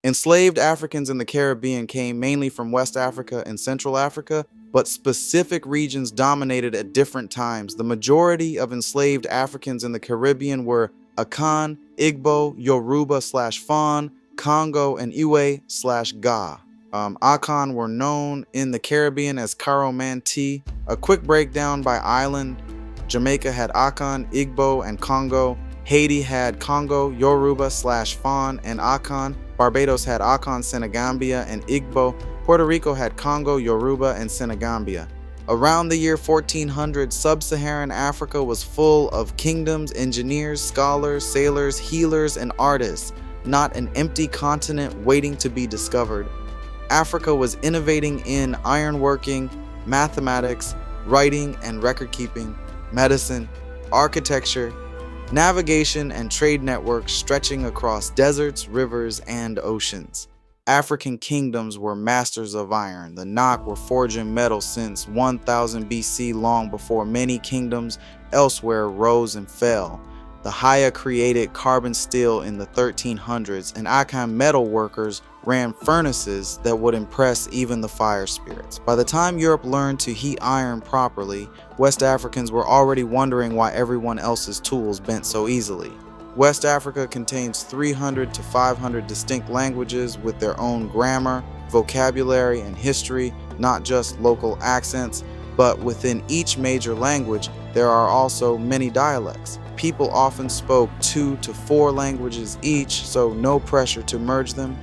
Enslaved Africans in the Caribbean came mainly from West Africa and Central Africa, but specific regions dominated at different times. The majority of enslaved Africans in the Caribbean were Akan, Igbo, Yoruba/Fon, Kongo, and Iwe/Ga. Akan were known in the Caribbean as Karamanti. A quick breakdown by island: Jamaica had Akan, Igbo, and Congo. Haiti had Congo, Yoruba/Fon, and Akan. Barbados had Akan, Senegambia, and Igbo. Puerto Rico had Congo, Yoruba, and Senegambia. Around the year 1400, sub-Saharan Africa was full of kingdoms, engineers, scholars, sailors, healers, and artists, not an empty continent waiting to be discovered. Africa was innovating in ironworking, mathematics, writing and record-keeping, medicine, architecture, navigation, and trade networks stretching across deserts, rivers, and oceans. African kingdoms were masters of iron. The Nok were forging metal since 1000 BC, long before many kingdoms elsewhere rose and fell. The Haya created carbon steel in the 1300s, and Akan metal workers ran furnaces that would impress even the fire spirits. By the time Europe learned to heat iron properly, West Africans were already wondering why everyone else's tools bent so easily. West Africa contains 300 to 500 distinct languages with their own grammar, vocabulary, and history, not just local accents, but within each major language, there are also many dialects. People often spoke 2 to 4 languages each, so no pressure to merge them.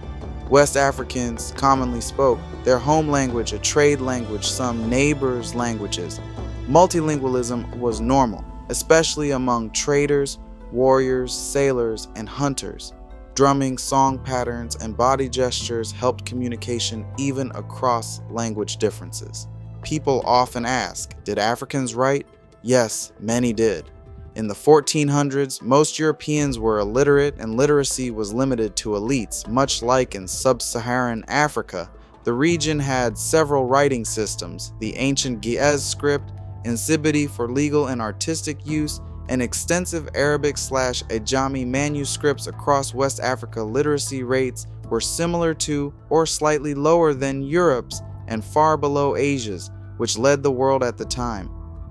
West Africans commonly spoke their home language, a trade language, some neighbors' languages. Multilingualism was normal, especially among traders, warriors, sailors, and hunters. Drumming, song patterns, and body gestures helped communication even across language differences. People often ask, did Africans write? Yes, many did. In the 1400s, most Europeans were illiterate and literacy was limited to elites, much like in sub-Saharan Africa. The region had several writing systems: the ancient Ge'ez script, Nsibidi for legal and artistic use, and extensive Arabic/Ajami manuscripts across West Africa. Literacy rates were similar to or slightly lower than Europe's and far below Asia's, which led the world at the time.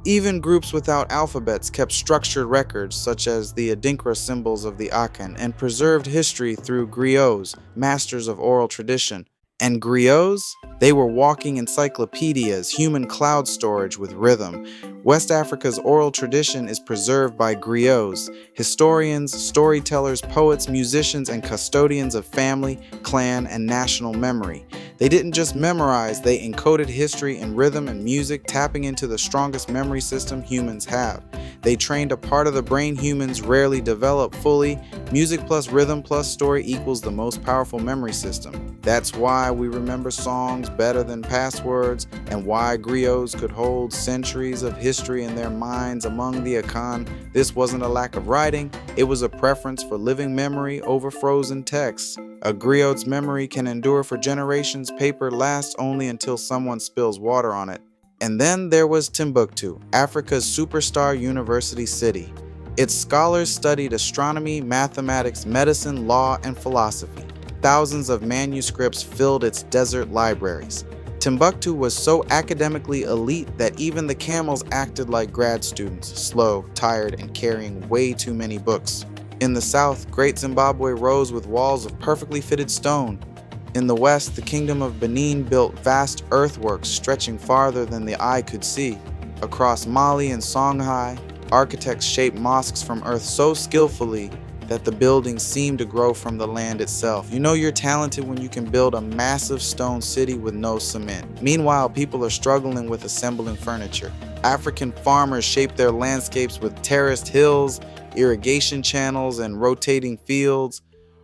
Even groups without alphabets kept structured records, such as the Adinkra symbols of the Akan, and preserved history through griots, masters of oral tradition. And griots? They were walking encyclopedias, human cloud storage with rhythm. West Africa's oral tradition is preserved by griots, historians, storytellers, poets, musicians, and custodians of family, clan, and national memory. They didn't just memorize, they encoded history in rhythm and music, tapping into the strongest memory system humans have. They trained a part of the brain humans rarely develop fully. Music plus rhythm plus story equals the most powerful memory system. That's why we remember songs better than passwords, and why griots could hold centuries of history in their minds. Among the Akan, this wasn't a lack of writing, it was a preference for living memory over frozen texts. A griot's memory can endure for generations. Paper lasts only until someone spills water on it. And then there was Timbuktu, Africa's superstar university city. Its scholars studied astronomy, mathematics, medicine, law, and philosophy. Thousands of manuscripts filled its desert libraries. Timbuktu was so academically elite that even the camels acted like grad students, slow, tired, and carrying way too many books. In the south, Great Zimbabwe rose with walls of perfectly fitted stone. In the west, the Kingdom of Benin built vast earthworks stretching farther than the eye could see. Across Mali and Songhai, architects shaped mosques from earth so skillfully that the buildings seemed to grow from the land itself. You know you're talented when you can build a massive stone city with no cement. Meanwhile, people are struggling with assembling furniture. African farmers shaped their landscapes with terraced hills, irrigation channels, and rotating fields.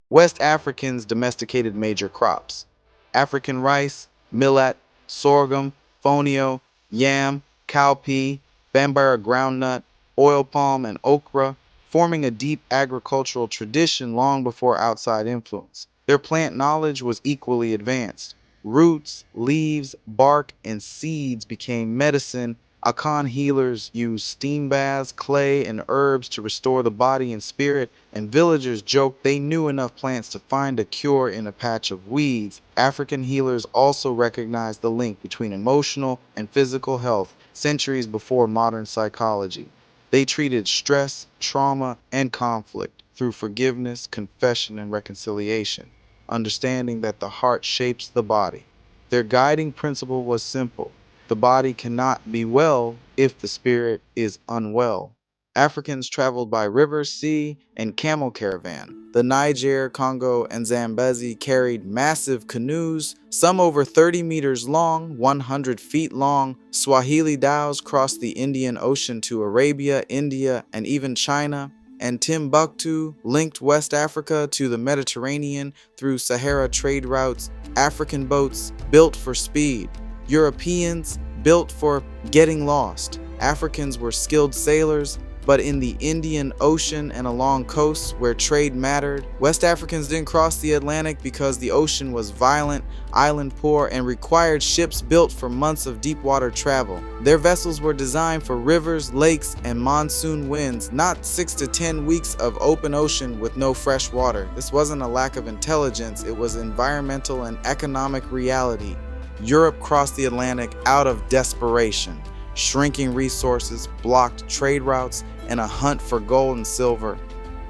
West Africans domesticated major crops: African rice, millet, sorghum, fonio, yam, cowpea, bambara groundnut, oil palm, and okra, forming a deep agricultural tradition long before outside influence. Their plant knowledge was equally advanced. Roots, leaves, bark, and seeds became medicine Akan healers used steam baths, clay, and herbs to restore the body and spirit, and villagers joked they knew enough plants to find a cure in a patch of weeds. African healers also recognized the link between emotional and physical health centuries before modern psychology. They treated stress, trauma, and conflict through forgiveness, confession, and reconciliation, understanding that the heart shapes the body. Their guiding principle was simple: the body cannot be well if the spirit is unwell. Africans traveled by river, sea, and camel caravan. The Niger, Congo, and Zambezi carried massive canoes, some over 30 meters long, 100 feet long. Swahili dhows crossed the Indian Ocean to Arabia, India, and even China. And Timbuktu linked West Africa to the Mediterranean through Sahara trade routes. African boats built for speed. Europeans built for getting lost. Africans were skilled sailors, but in the Indian Ocean and along coasts where trade mattered. West Africans didn't cross the Atlantic because the ocean was violent, island poor, and required ships built for months of deep water travel. Their vessels were designed for rivers, lakes, and monsoon winds, not 6 to 10 weeks of open ocean with no fresh water. This wasn't a lack of intelligence, it was environmental and economic reality. Europe crossed the Atlantic out of desperation. Shrinking resources, blocked trade routes, and a hunt for gold and silver.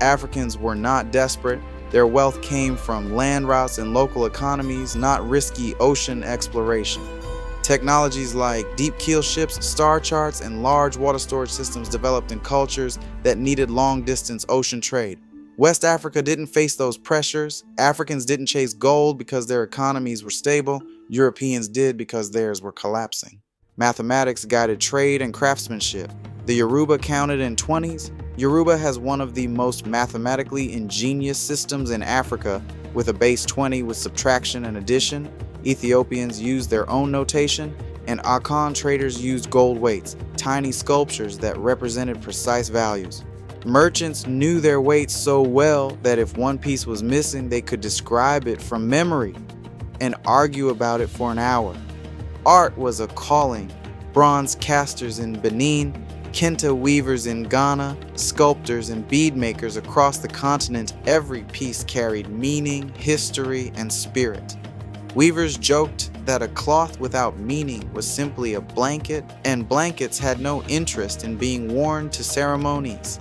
Africans were not desperate. Their wealth came from land routes and local economies, not risky ocean exploration. Technologies like deep keel ships, star charts, and large water storage systems developed in cultures that needed long-distance ocean trade. West Africa didn't face those pressures. Africans didn't chase gold because their economies were stable. Europeans did because theirs were collapsing. Mathematics guided trade and craftsmanship. The Yoruba counted in 20s. Yoruba has one of the most mathematically ingenious systems in Africa, with a base 20 with subtraction and addition. Ethiopians used their own notation, and Akan traders used gold weights, tiny sculptures that represented precise values. Merchants knew their weights so well that if one piece was missing, they could describe it from memory and argue about it for an hour. Art was a calling. Bronze casters in Benin, kente weavers in Ghana, sculptors and bead makers across the continent, every piece carried meaning, history, and spirit. Weavers joked that a cloth without meaning was simply a blanket, and blankets had no interest in being worn to ceremonies.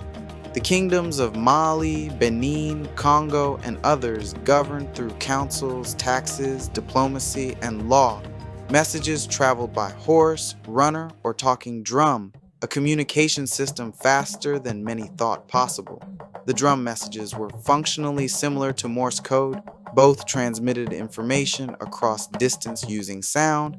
The kingdoms of Mali, Benin, Congo, and others governed through councils, taxes, diplomacy, and law. Messages traveled by horse, runner, or talking drum, a communication system faster than many thought possible. The drum messages were functionally similar to Morse code. Both transmitted information across distance using sound,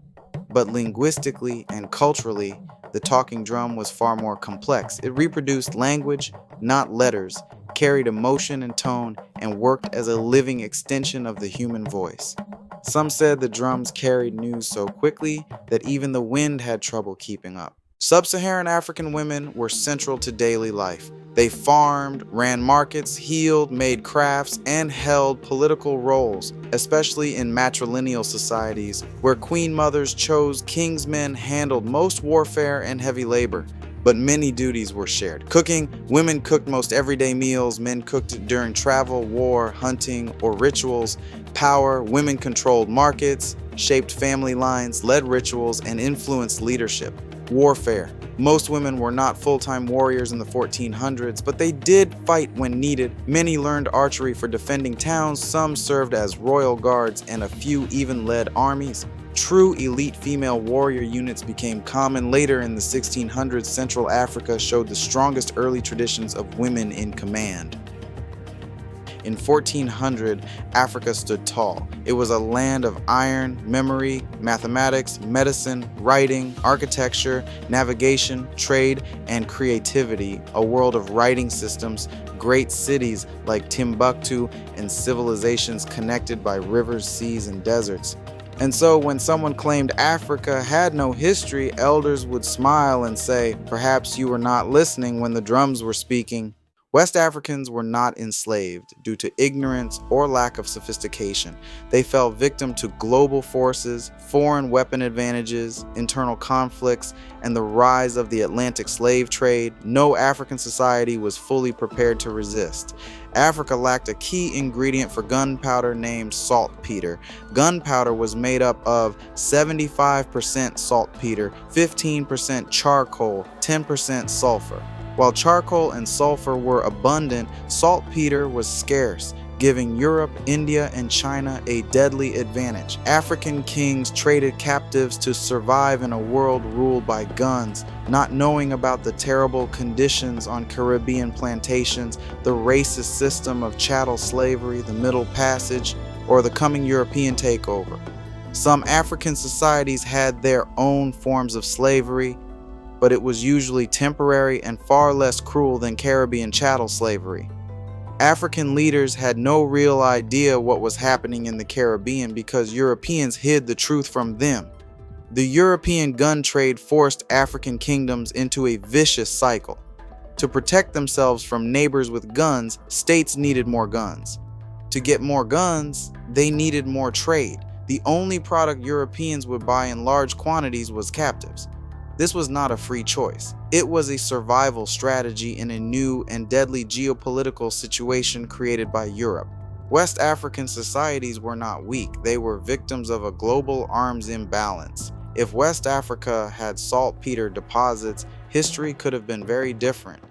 but linguistically and culturally, the talking drum was far more complex. It reproduced language, not letters, carried emotion and tone, and worked as a living extension of the human voice. Some said the drums carried news so quickly that even the wind had trouble keeping up. Sub-Saharan African women were central to daily life. They farmed, ran markets, healed, made crafts, and held political roles, especially in matrilineal societies where queen mothers chose king's men, handled most warfare and heavy labor. But many duties were shared. Cooking, women cooked most everyday meals, men cooked during travel, war, hunting, or rituals. Power, women controlled markets, shaped family lines, led rituals, and influenced leadership. Warfare. Most women were not full-time warriors in the 1400s, but they did fight when needed. Many learned archery for defending towns, some served as royal guards, and a few even led armies. True elite female warrior units became common later in the 1600s. Central Africa showed the strongest early traditions of women in command. In 1400, Africa stood tall. It was a land of iron, memory, mathematics, medicine, writing, architecture, navigation, trade, and creativity, a world of writing systems, great cities like Timbuktu, and civilizations connected by rivers, seas, and deserts. And so when someone claimed Africa had no history, elders would smile and say, "Perhaps you were not listening when the drums were speaking." West Africans were not enslaved due to ignorance or lack of sophistication. They fell victim to global forces, foreign weapon advantages, internal conflicts, and the rise of the Atlantic slave trade. No African society was fully prepared to resist. Africa lacked a key ingredient for gunpowder named saltpeter. Gunpowder was made up of 75% saltpeter, 15% charcoal, 10% sulfur. While charcoal and sulfur were abundant, saltpeter was scarce, giving Europe, India, and China a deadly advantage. African kings traded captives to survive in a world ruled by guns, not knowing about the terrible conditions on Caribbean plantations, the racist system of chattel slavery, the Middle Passage, or the coming European takeover. Some African societies had their own forms of slavery, but it was usually temporary and far less cruel than Caribbean chattel slavery. African leaders had no real idea what was happening in the Caribbean because Europeans hid the truth from them. The European gun trade forced African kingdoms into a vicious cycle. To protect themselves from neighbors with guns, states needed more guns. To get more guns, they needed more trade. The only product Europeans would buy in large quantities was captives. This was not a free choice. It was a survival strategy in a new and deadly geopolitical situation created by Europe. West African societies were not weak. They were victims of a global arms imbalance. If West Africa had saltpeter deposits, history could have been very different.